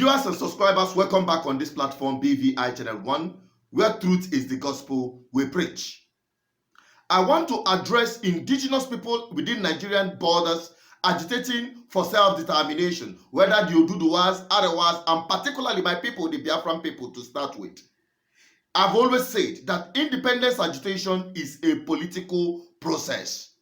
Viewers and subscribers, welcome back on this platform, BVI Channel 1, where truth is the gospel we preach. I want to address indigenous people within Nigerian borders agitating for self-determination, whether the Oduduwas, Arewas, and particularly my people, the Biafran people, to start with. I've always said that independence agitation is a political process.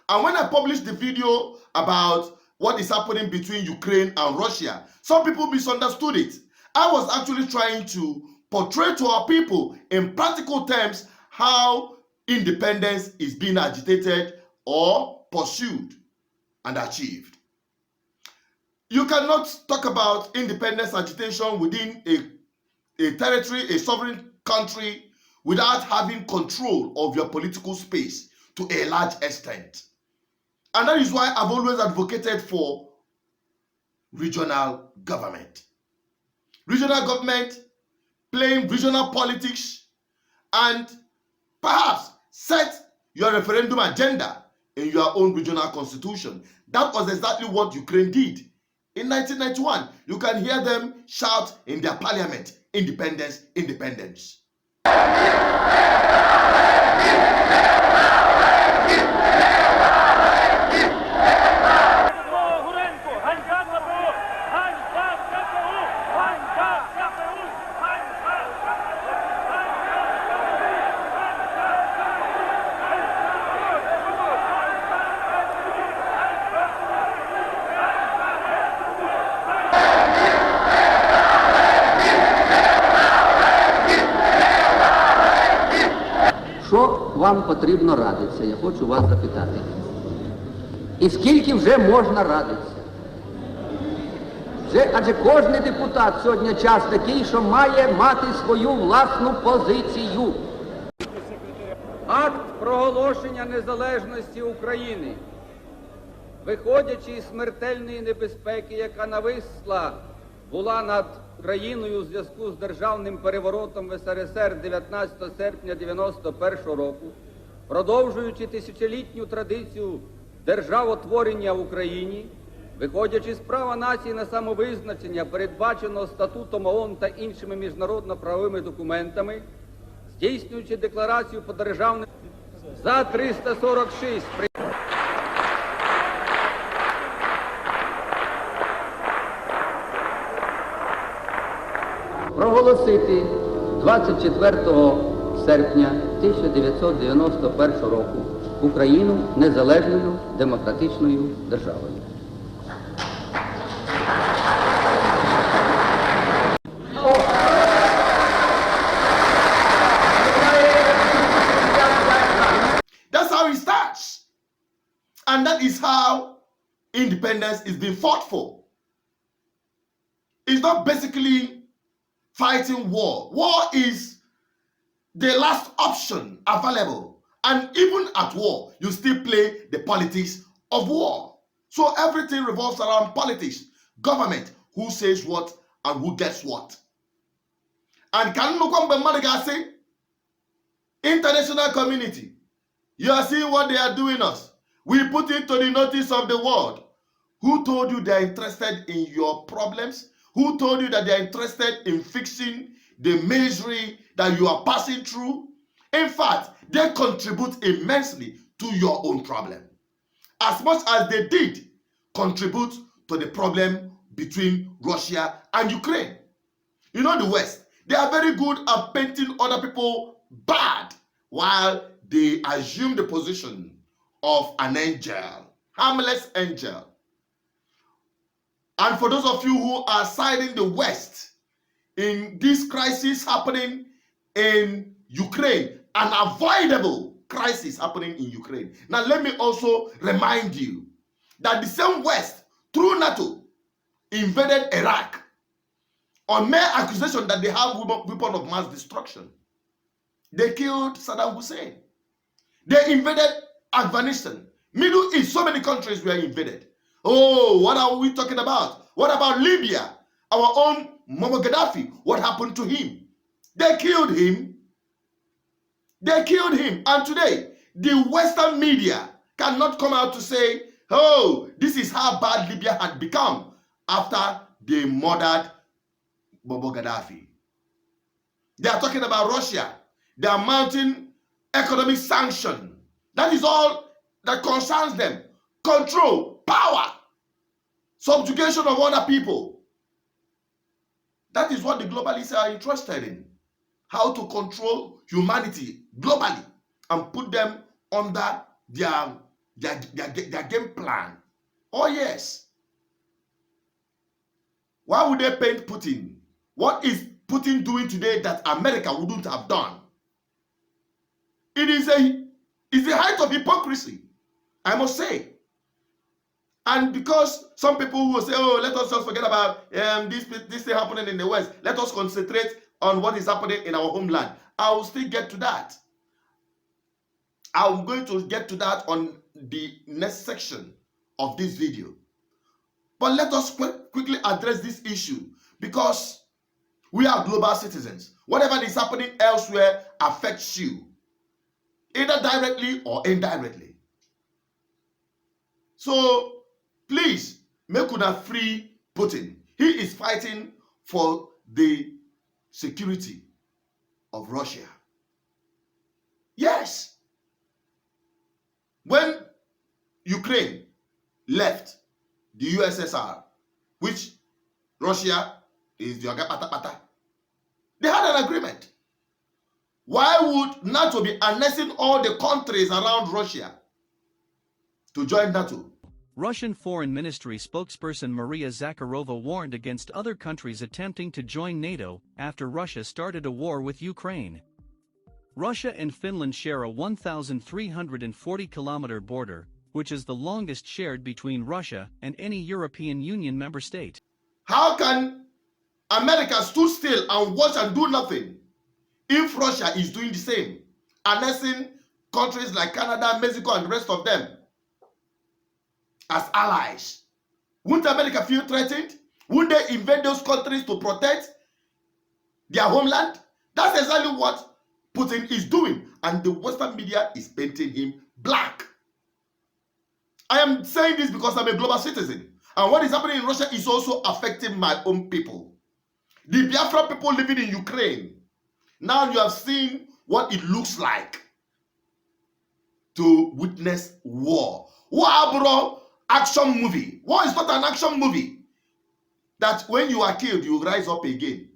And when I published the video about what is happening between Ukraine and Russia, some people misunderstood it. I was actually trying to portray to our people in practical terms how independence is being agitated or pursued and achieved. You cannot talk about independence agitation within a territory, a sovereign country, without having control of your political space to a large extent. And that is why I've always advocated for regional government. Regional government playing regional politics and perhaps set your referendum agenda in your own regional constitution. That was exactly what Ukraine did in 1991. You can hear them shout in their parliament, independence, independence. Що вам потрібно радитися, я хочу вас запитати. І скільки вже можна радитися? Адже кожен депутат сьогодні час такий, що має мати свою власну позицію. Акт проголошення незалежності України, виходячи із смертельної небезпеки, яка нависла була над країною у зв'язку з державним переворотом в СРСР 19 серпня 1991 року, продовжуючи тисячолітню традицію державотворення в Україні, виходячи з права нації на самовизначення, передбаченого Статутом ООН та іншими міжнародно-правовими документами, здійснюючи декларацію по державним за 346 проголосити 24 серпня 1991 року Україну незалежною демократичною державою. That's how it starts. And that is how independence is being fought for. It's not basically fighting war. War is the last option available. And even at war, you still play the politics of war. So everything revolves around politics, government, who says what and who gets what. And say, international community, you are seeing what they are doing us. We put it to the notice of the world. Who told you they are interested in your problems? Who told you that they are interested in fixing the misery that you are passing through? In fact, they contribute immensely to your own problem. As much as they did contribute to the problem between Russia and Ukraine. You know the West, they are very good at painting other people bad while they assume the position of an angel, harmless angel. And for those of you who are siding the West in this crisis happening in Ukraine, an avoidable crisis happening in Ukraine. Now, let me also remind you that the same West, through NATO, invaded Iraq on mere accusation that they have weapons of mass destruction. They killed Saddam Hussein. They invaded Afghanistan. Middle East, so many countries were invaded. Oh, what are we talking about? What about Libya? Our own Muammar Gaddafi, what happened to him? They killed him. They killed him. And today, the Western media cannot come out to say, oh, this is how bad Libya had become after they murdered Bobo Gaddafi. They are talking about Russia. They are mounting economic sanction. That is all that concerns them. Control, power, subjugation of other people. That is what the globalists are interested in. How to control humanity globally and put them under their game plan. Oh yes. Why would they paint Putin? What is Putin doing today that America wouldn't have done? It is the height of hypocrisy, I must say. And because some people will say, oh, let us just forget about this thing happening in the West. Let us concentrate on what is happening in our homeland. I will still get to that. I'm going to get to that on the next section of this video. But let us quickly address this issue, because we are global citizens. Whatever is happening elsewhere affects you, either directly or indirectly. So please, make una free Putin. He is fighting for the security of Russia. Yes. When Ukraine left the USSR, which Russia is the Agapata, they had an agreement. Why would NATO be annexing all the countries around Russia to join NATO? Russian Foreign Ministry spokesperson Maria Zakharova warned against other countries attempting to join NATO after Russia started a war with Ukraine. Russia and Finland share a 1,340-kilometer border, which is the longest shared between Russia and any European Union member state. How can America stood still and watch and do nothing if Russia is doing the same, annexing countries like Canada, Mexico, and the rest of them as allies? Wouldn't America feel threatened? Wouldn't they invade those countries to protect their homeland? That's exactly what Putin is doing, and the Western media is painting him black. I am saying this because I'm a global citizen, and what is happening in Russia is also affecting my own people. The Biafra people living in Ukraine. Now you have seen what it looks like to witness war. War, bro, action movie. War is not an action movie that when you are killed, you rise up again.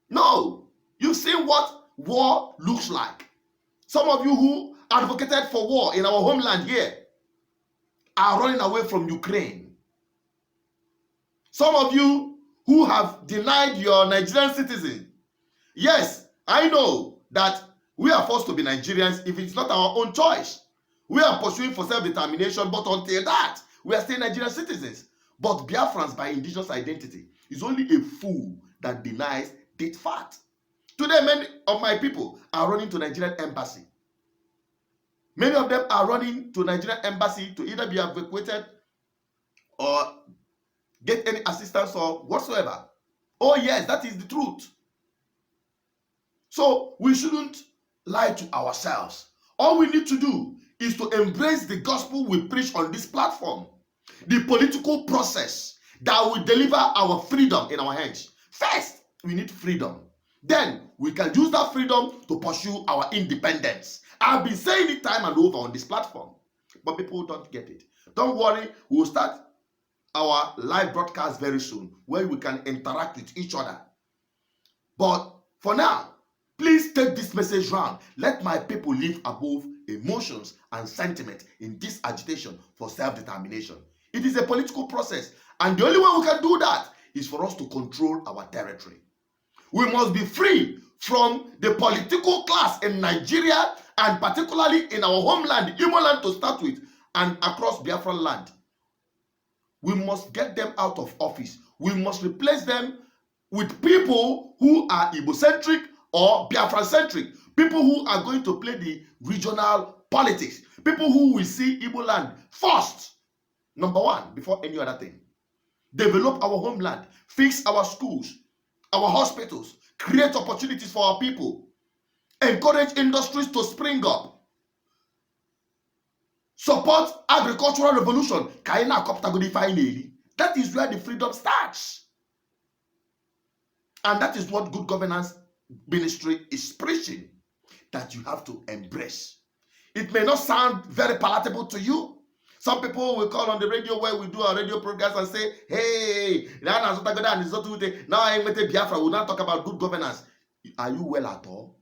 No, you've seen what war looks like. Some of you who advocated for war in our homeland here are running away from Ukraine. Some of you who have denied your Nigerian citizen. Yes, I know that we are forced to be Nigerians if it's not our own choice. We are pursuing for self-determination, but until that, we are still Nigerian citizens. But Biafrans by indigenous identity is only a fool that denies that fact. Today, many of my people are running to Nigerian embassy. Many of them are running to Nigerian embassy to either be evacuated or get any assistance or whatsoever. Oh yes, that is the truth. So we shouldn't lie to ourselves. All we need to do is to embrace the gospel we preach on this platform. The political process that will deliver our freedom in our hands. First, we need freedom. Then we can use that freedom to pursue our independence. I've been saying it time and over on this platform, but people don't get it. Don't worry, we'll start our live broadcast very soon where we can interact with each other. But for now, please take this message round. Let my people live above emotions and sentiment in this agitation for self-determination. It is a political process, and the only way we can do that is for us to control our territory. We must be free from the political class in Nigeria, and particularly in our homeland, Igbo land to start with, and across Biafran land. We must get them out of office. We must replace them with people who are Igbo-centric or Biafran-centric. People who are going to play the regional politics. People who will see Igbo land first, number one, before any other thing. Develop our homeland, fix our schools, our hospitals, create opportunities for our people, encourage industries to spring up, support agricultural revolution. That is where the freedom starts. And that is what good governance ministry is preaching, that you have to embrace. It may not sound very palatable to you. Some people will call on the radio where we do our radio programs and say, hey, now I met Biafra, we'll not talk about good governance. Are you well at all?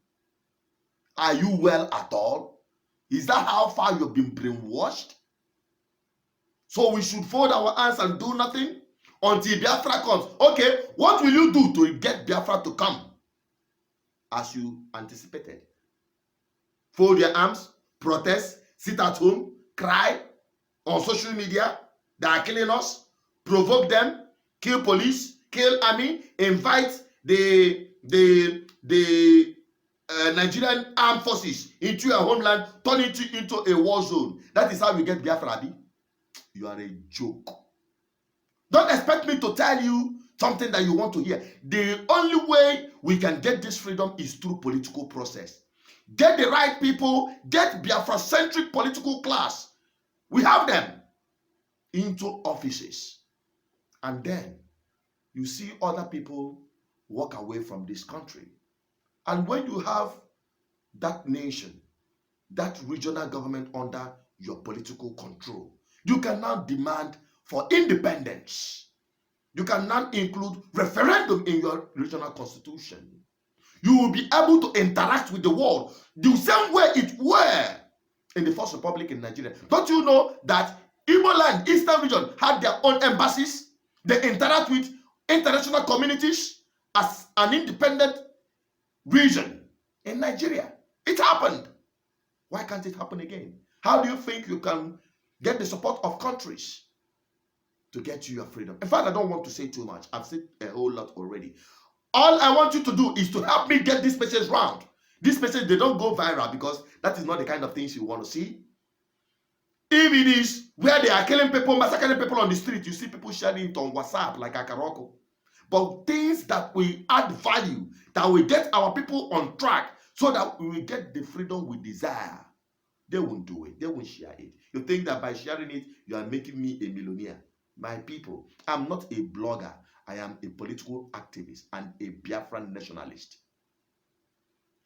Are you well at all? Is that how far you've been brainwashed? So we should fold our hands and do nothing until Biafra comes. Okay, what will you do to get Biafra to come as you anticipated? Fold your arms, protest, sit at home, cry on social media, they are killing us, provoke them, kill police, kill army, invite the Nigerian armed forces into your homeland, turn it into a war zone. That is how you get Biafra, Abi. You are a joke. Don't expect me to tell you something that you want to hear. The only way we can get this freedom is through political process. Get the right people, get Biafra-centric political class. We have them into offices. And then you see other people walk away from this country. And when you have that nation, that regional government under your political control, you can now demand for independence. You can now include referendum in your regional constitution. You will be able to interact with the world the same way it were in the First Republic in Nigeria. Don't you know that Igbo land, Eastern region, had their own embassies? They interact with international communities as an independent region in Nigeria. It happened. Why can't it happen again? How do you think you can get the support of countries to get you your freedom? In fact, I don't want to say too much. I've said a whole lot already. All I want you to do is to help me get this message round. This message, they don't go viral because that is not the kind of things you want to see. If it is where they are killing people, massacring people on the street, you see people sharing it on WhatsApp like Akaroko. But things that will add value, that will get our people on track so that we will get the freedom we desire, they won't do it. They won't share it. You think that by sharing it, you are making me a millionaire. My people, I'm not a blogger. I am a political activist and a Biafran nationalist.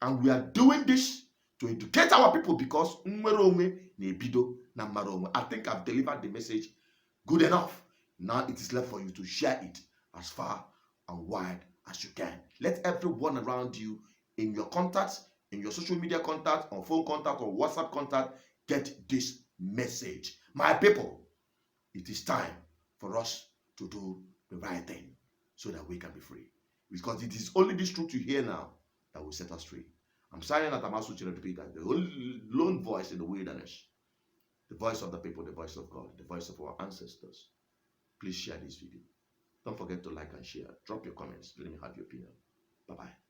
And we are doing this to educate our people because I think I've delivered the message good enough. Now it is left for you to share it as far and wide as you can. Let everyone around you, in your contacts, in your social media contact, on phone contact, or WhatsApp contact, get this message. My people, it is time for us to do the right thing so that we can be free. Because it is only this truth you hear now that will set us free. I'm signing that Amasu Chirapika, the only lone voice in the wilderness, the voice of the people, the voice of God, the voice of our ancestors. Please share this video. Don't forget to like and share. Drop your comments. Let me have your opinion. Bye-bye.